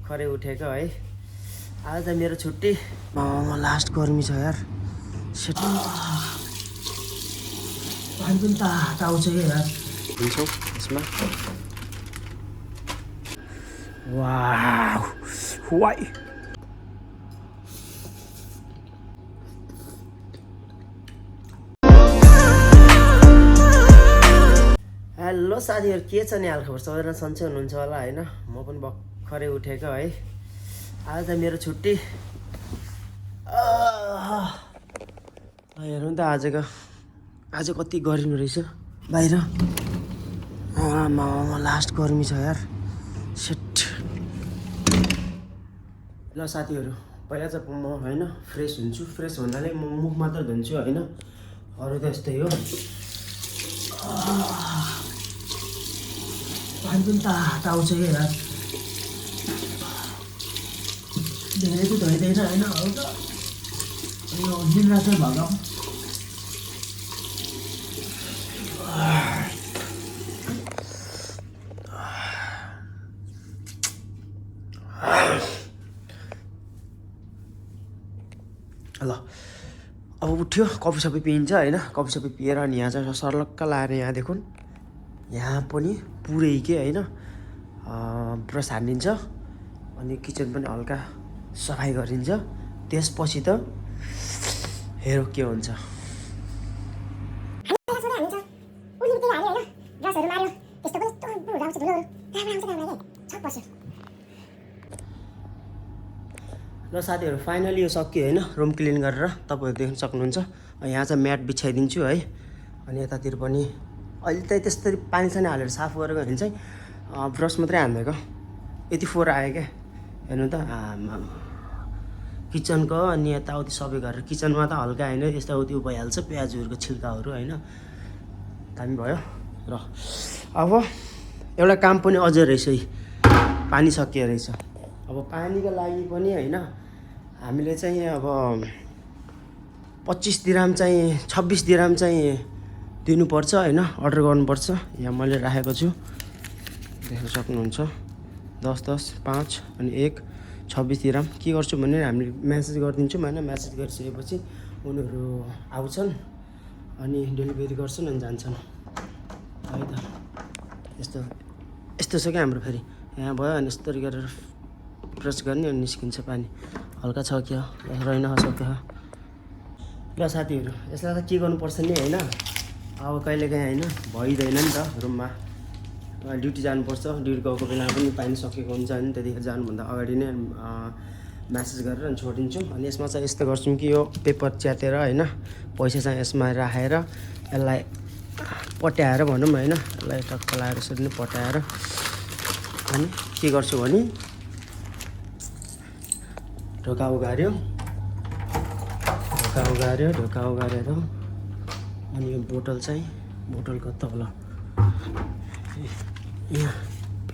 भर्खरै उठेको है। आज त मेरो छुट्टी लास्ट गर्मी छ यार। सेटिङ पानी पनि आउँछ कि यार दिन्छौँ यसमा। वाउ वाइ हेलो साथीहरू, के छ नि हालखबर? सबैजना सन्चै हुनुहुन्छ होला होइन? म पनि भर्खरै उठेको है। आज त मेरो छुट्टी। हेरौँ त आज कति गर्मी रहेछ बाहिर। लास्ट गर्मी छ यार। सेट ल साथीहरू, पहिला चाहिँ म होइन फ्रेस हुन्छु। फ्रेस भन्नाले म मुख मात्र धुन्छु होइन, अरू त यस्तै हो। पानी पनि आउँछ कि यार। धेरै त धोइँदैन होइन, हल्का यो निन्द्रा चाहिँ भगाऊ। ल अब उठ्यो, कफी सबै पिइन्छ होइन। कफी सबै पिएर अनि यहाँ चाहिँ सर्लक्क लाएर यहाँ देखुन्, यहाँ पनि पुरै के होइन ब्रस हानिदिन्छ अनि किचन पनि हल्का सफाइ गरिन्छ। त्यसपछि त हेरौँ के हुन्छ। ल साथीहरू, फाइनली यो सक्यो होइन रुम क्लिन गरेर। तपाईँहरू देख्न सक्नुहुन्छ यहाँ चाहिँ म्याट बिछाइदिन्छु है। अनि यतातिर पनि अहिले त त्यस्तरी पानी सानी हालेर साफ गरेको भने चाहिँ ब्रस मात्रै हान्दिएको यति फोहोर आयो क्या। हेर्नु त किचनको अनि यताउति सबै गरेर। किचनमा त हल्का होइन यताउति भइहाल्छ, प्याजहरूको छिल्काहरू होइन, दामी भयो। र अब एउटा काम पनि अझै रहेछ है, पानी सकियो रहेछ। अब पानीको लागि पनि होइन हामीले चाहिँ अब 25 दिराम चाहिँ 26 दिराम चाहिँ दिनुपर्छ होइन, अर्डर गर्नुपर्छ। यहाँ मैले राखेको छु, देख्न सक्नुहुन्छ। 10 10 5 अनि 1 26 दिराम। के गर्छु भने हामीले म्यासेज गरिदिन्छौँ होइन। म्यासेज गरिसकेपछि उनीहरू आउँछन् अनि डेलिभरी गर्छन् अनि जान्छन् है त। यस्तो छ क्या हाम्रो। फेरि यहाँ भयो अनि यस्तरी गरेर ब्रस गर्ने अनि निस्किन्छ पानी। हल्का छ क्या रहेन सक्यो। ल साथीहरू, यसलाई त के गर्नुपर्छ नि होइन, अब कहिलेकाहीँ होइन भइँदैन नि त रुममा। ड्युटी जानुपर्छ, ड्युटी गएको बेलामा पनि पानी सकेको हुन्छ अनि त्यतिखेर जानुभन्दा अगाडि नै म्यासेज गरेर अनि छोडिदिन्छौँ। अनि यसमा चाहिँ यस्तो गर्छौँ कि यो पेपर च्यातेर होइन पैसा चाहिँ यसमा राखेर यसलाई पट्याएर भनौँ होइन, यसलाई टक्क लगाएर यसरी नै पट्याएर अनि के गर्छु भने ढोका उघार्यो ढोका उघारेर अनि यो बोतल चाहिँ बोतलको तल यहाँ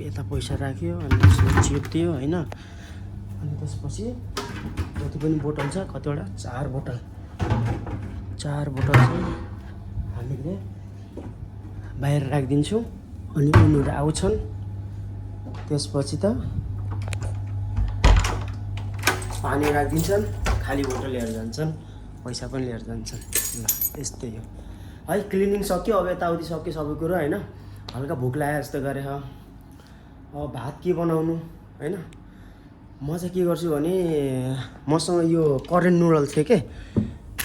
यता पैसा राख्यो अनि यसमा चिप्दियो होइन। अनि त्यसपछि जति पनि बोतल छ, कतिवटा 4 बोतल चाहिँ हामीले बाहिर राखिदिन्छौँ। अनि उनीहरू आउँछन्, त्यसपछि त पानी राखिदिन्छन्, खाली बोतल लिएर जान्छन्, पैसा पनि लिएर जान्छन्। ल यस्तै हो है। क्लिनिङ सक्यो, अब यताउति सक्यो सबै कुरो होइन। हल्का भोक लाग्यो जस्तो गरेर अब भात के बनाउनु होइन। म चाहिँ के गर्छु भने मसँग यो करेन्ट नुडल्स थियो के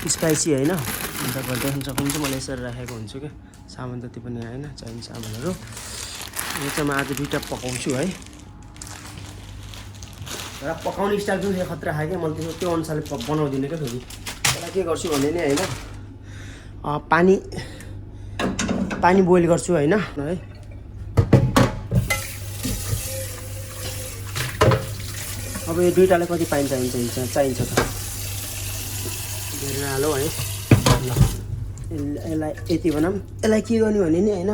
स्पाइसी होइन। अन्त देख्न सक्नुहुन्छ मैले यसरी राखेको हुन्छु क्या। सामान जति पनि आएन चाहिने सामानहरू। यो चाहिँ म आज 2टा पकाउँछु है। र पकाउने स्टाइल पनि खतरा खायो क्या। मैले त्यो अनुसारले बनाउँदिनँ क्या। फेरि त्यसलाई के गर्छु भने नि होइन पानी बोइल गर्छु होइन है। अब यो 2टालाई कति पानी चाहिन्छ त धेरै हालौँ है। ल यसलाई यति बनाऊँ। यसलाई के गर्ने भने नि होइन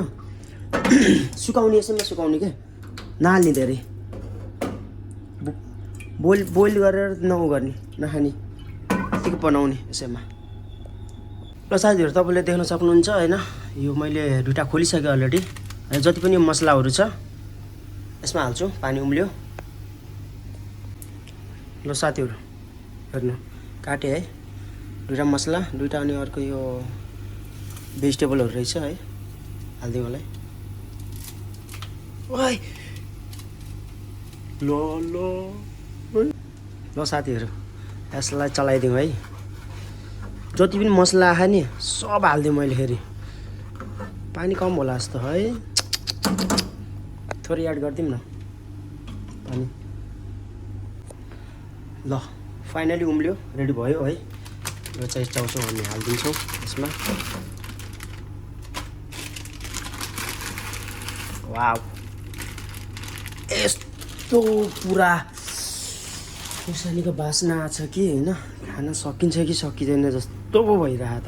सुकाउने, यसैमा सुकाउने क्या, नहाल्ने धेरै। बोइल गरेर गर्ने नखाने, यतिको बनाउने यसैमा। ल साथीहरू, तपाईँले देख्न सक्नुहुन्छ होइन यो मैले 2टा खोलिसकेँ अलरेडी। जति पनि मसलाहरू छ यसमा हाल्छु। पानी उम्ल्यो ल साथीहरू हेर्नु काटेँ है, दुईवटा मसला, दुईवटा अनि अर्को यो भेजिटेबलहरू रहेछ है, हालिदिउँ होला है। ओइ ल ल ल साथीहरू यसलाई चलाइदिउँ है। जति पनि मसला आयो नि सब हालिदिउँ मैले फेरि। पानी कम होला जस्तो है, थोरै एड गरिदिउँ न पानी। ल फाइनली उम्ल्यो, रेडी भयो है। यो चाहिँ चाउचाउ हामी हालिदिन्छौँ यसमा। वाउ यस्तो पुरा खुर्सानीको बास्ना आछ कि होइन, खान सकिन्छ कि सकिँदैन जस्तो पो भइरह त।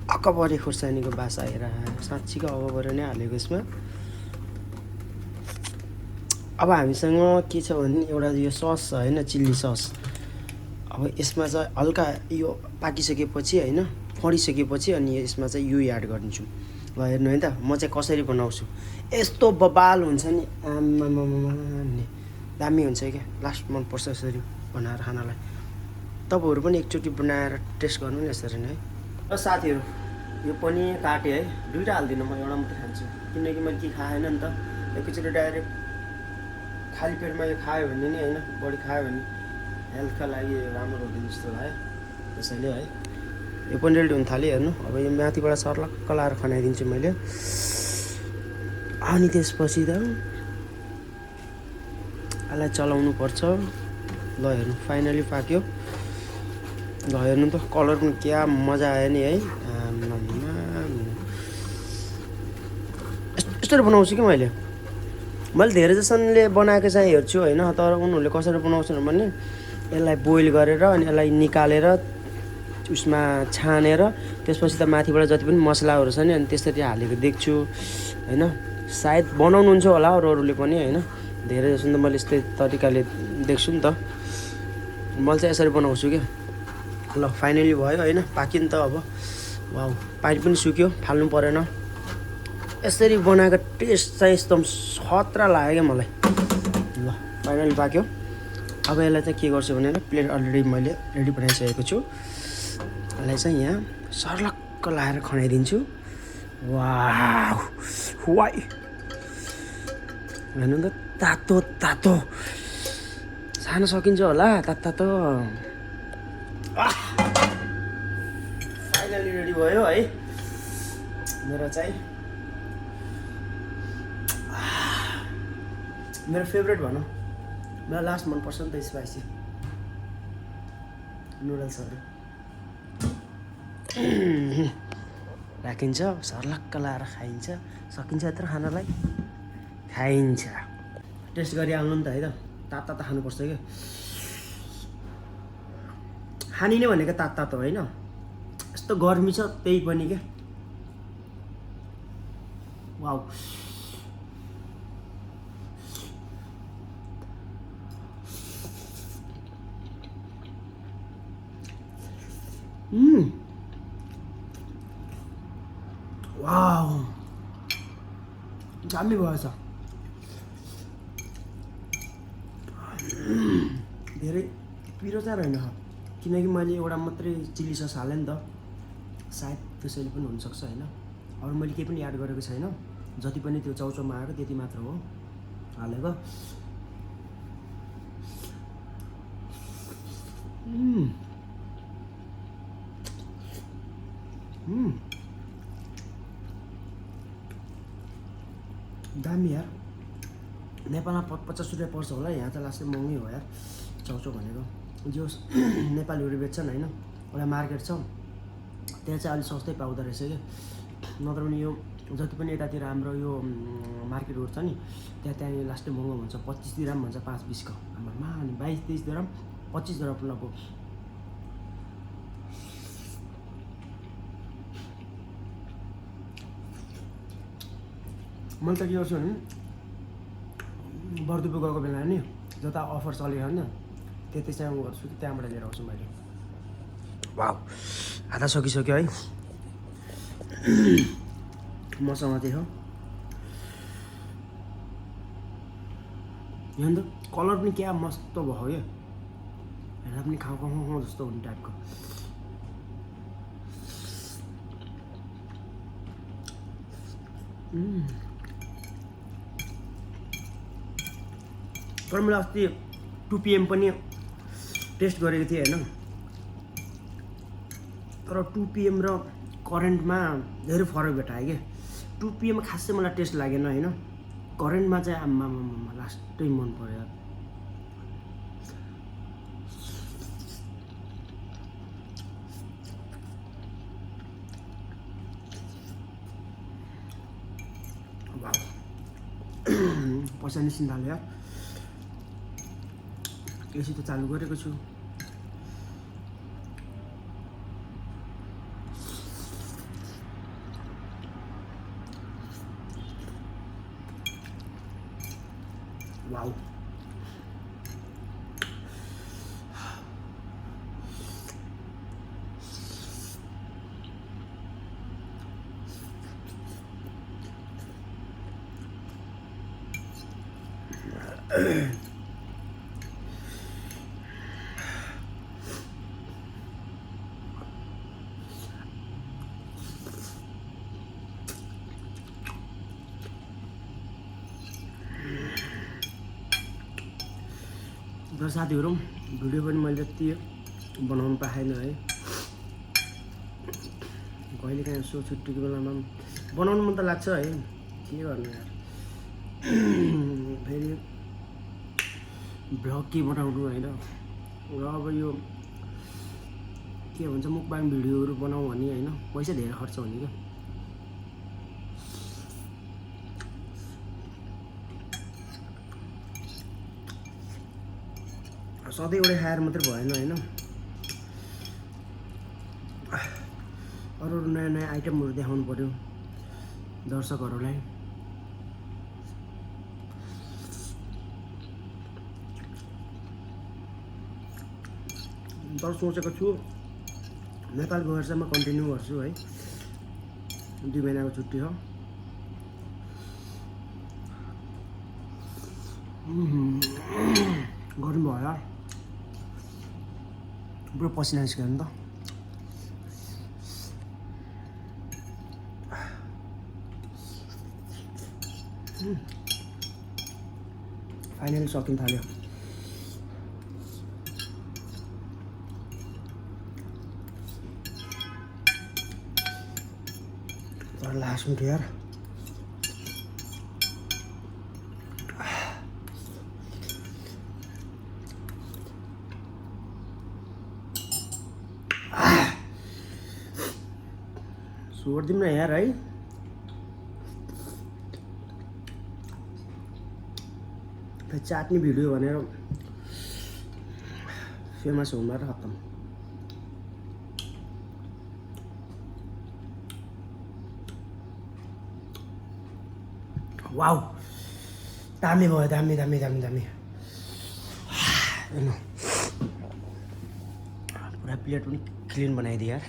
अकबरे खुर्सानीको बास आइरह, साँच्चीको अकबरे नै हालेको यसमा। अब हामीसँग के छ भने एउटा यो सस छ होइन, चिल्ली सस। अब यसमा चाहिँ हल्का यो पाकिसकेपछि होइन, फडिसकेपछि अनि यसमा चाहिँ यो एड गरिदिन्छु। ल हेर्नु है त म चाहिँ कसरी बनाउँछु। यस्तो बबाल हुन्छ नि, आमामामा नि दामी हुन्छ क्या। लास्ट मनपर्छ यसरी बनाएर खानालाई। तपाईँहरू पनि एकचोटि बनाएर टेस्ट गर्नु नि यसरी नै है। र साथीहरू यो पनि काटेँ है, दुईवटा हाल्दिनँ म, एउटा मात्रै खान्छु किनकि मैले के खाएन नि त। एकैचोटि डाइरेक्ट खाली पेटमा यो खायो भने नि होइन, बढी खायो भने हेल्थका लागि राम्रो हुँदैन जस्तो लाग्यो त्यसैले है। यो पनि रेडी हुन थाल्यो हेर्नु। अब यो माथिबाट सर्लक्क लाएर खनाइदिन्छु मैले। अनि त्यसपछि त यसलाई चलाउनु पर्छ। ल हेर्नु फाइनली पाक्यो। ल हेर्नु त कलर पनि क्या मजा आयो नि है। यस्तरी बनाउँछु कि मैले धेरै जसोले बनाएको चाहिँ हेर्छु होइन, तर उनीहरूले कसरी बनाउँछन् भने यसलाई बोइल गरेर अनि यसलाई निकालेर उसमा छानेर त्यसपछि त माथिबाट जति पनि मसलाहरू छ नि अनि त्यसरी हालेको देख्छु होइन। सायद बनाउनुहुन्छ होला अरूले पनि होइन, धेरै जसो त मैले यस्तै तरिकाले देख्छु नि त। मैले चाहिँ यसरी बनाउँछु क्या। ल फाइनली भयो होइन, पाक्यो नि त अब। वाउ पानी पनि सुक्यो, फाल्नु परेन। यसरी बनाएको टेस्ट चाहिँ एकदम खतरा लाग्यो क्या मलाई। ल फाइनली पाक्यो। अब यसलाई चाहिँ के गर्छु भने प्लेट अलरेडी मैले रेडी बनाइसकेको छु। यसलाई चाहिँ यहाँ सर्लक्क लाएर खनाइदिन्छु। वाउ वाइ हेर्नु त तातो तातो खान सकिन्छ होला तातो। फाइनली रेडी भयो है मेरो चाहिँ। मेरो फेभरेट भनौँ, मेरो लास्ट मनपर्छ नि त स्पाइसी नुडल्सहरू। राखिन्छ सर्लक्क लाएर खाइन्छ, सकिन्छ यत्रो खानालाई, खाइन्छ। टेस्ट गरिहाल्नु नि त है त, तातो तातो खानुपर्छ क्या। खाने नै भनेको तातो होइन, यस्तो गर्मी छ त्यही पनि क्या। वाउ वाउ दामी भएछ। धेरै पिरो चाहिँ रहेन किनकि मैले एउटा मात्रै चिल्ली सस हालेँ नि त, सायद त्यसैले पनि हुनसक्छ होइन। अरू मैले केही पनि एड गरेको छैन, जति पनि त्यो चाउचाउमा आएको त्यति मात्र हो हालेको। दामी यार। नेपालमा 50 रुपियाँ पर्छ होला, यहाँ त लास्टै महँगै हो यार चाउचाउ भनेको। जो नेपालीहरू बेच्छन् होइन, एउटा मार्केट छ त्यहाँ चाहिँ अलिक सस्तै पाउँदो रहेछ क्या। नत्र पनि यो जति पनि यतातिर हाम्रो यो मार्केटहरू छ नि त्यहाँनिर लास्टै महँगो हुन्छ। 25 दिराम भन्छ 5 पिसको, आमामा। अनि 22-23 दिराम 25 दिराम लगभग। मैले त के गर्छु भने बर्दुपे गएको बेला नि जता अफर चलेको होइन त्यति चाहिँ म गर्छु, त्यहाँबाट लिएर आउँछु मैले। वाउ आधा सकिसक्यो है मसँग त्यही हो। यहाँ त कलर पनि क्या मस्त भयो क्या। हेर्दा पनि खाउँ खाउँ खाउँ जस्तो हुने टाइपको। तर मैले अस्ति 2 PM पनि टेस्ट गरेको थिएँ होइन, तर 2 PM र करेन्टमा धेरै फरक भेटायो क्या। 2 PM खासै मलाई टेस्ट लागेन होइन, करेन्टमा चाहिँ आम्मामा लास्टै मन पर्यो। पैसा निस्किन थाल्यो यार। एसी त चालु गरेको छु। वाउ र साथीहरू भिडियो पनि मैले त्यति बनाउनु पाएन है। कहिले काहीँ यसो छुट्टीको बेलामा बनाउनु मन त लाग्छ है, के गर्नु यार। फेरि भ्लग के बनाउनु होइन, र अब यो के भन्छ मुकबाङ भिडियोहरू बनाऊ भने होइन, पैसा धेरै खर्च हुने क्या। सधैँ एउटै खाएर मात्रै भएन होइन, अरू नयाँ नयाँ आइटमहरू देखाउनु पर्यो दर्शकहरूलाई। तर सोचेको छु नेपाल गएर चाहिँ म कन्टिन्यू गर्छु है, 2 महिनाको छुट्टी हो। गर्नु भयो यार, पुरो पसिना निस्क्यो नि त। फाइनली सकिन थाल्यो। तर लास्ट मिठो यार। छोडिदिउँ न यार है। चाट्ने भिडियो भनेर फेमस हुँदा र खत्तम। वाउ दामी भयो, दामी दामी दामी दामी। पुरा प्लेट पनि क्लिन बनाइदियो यार।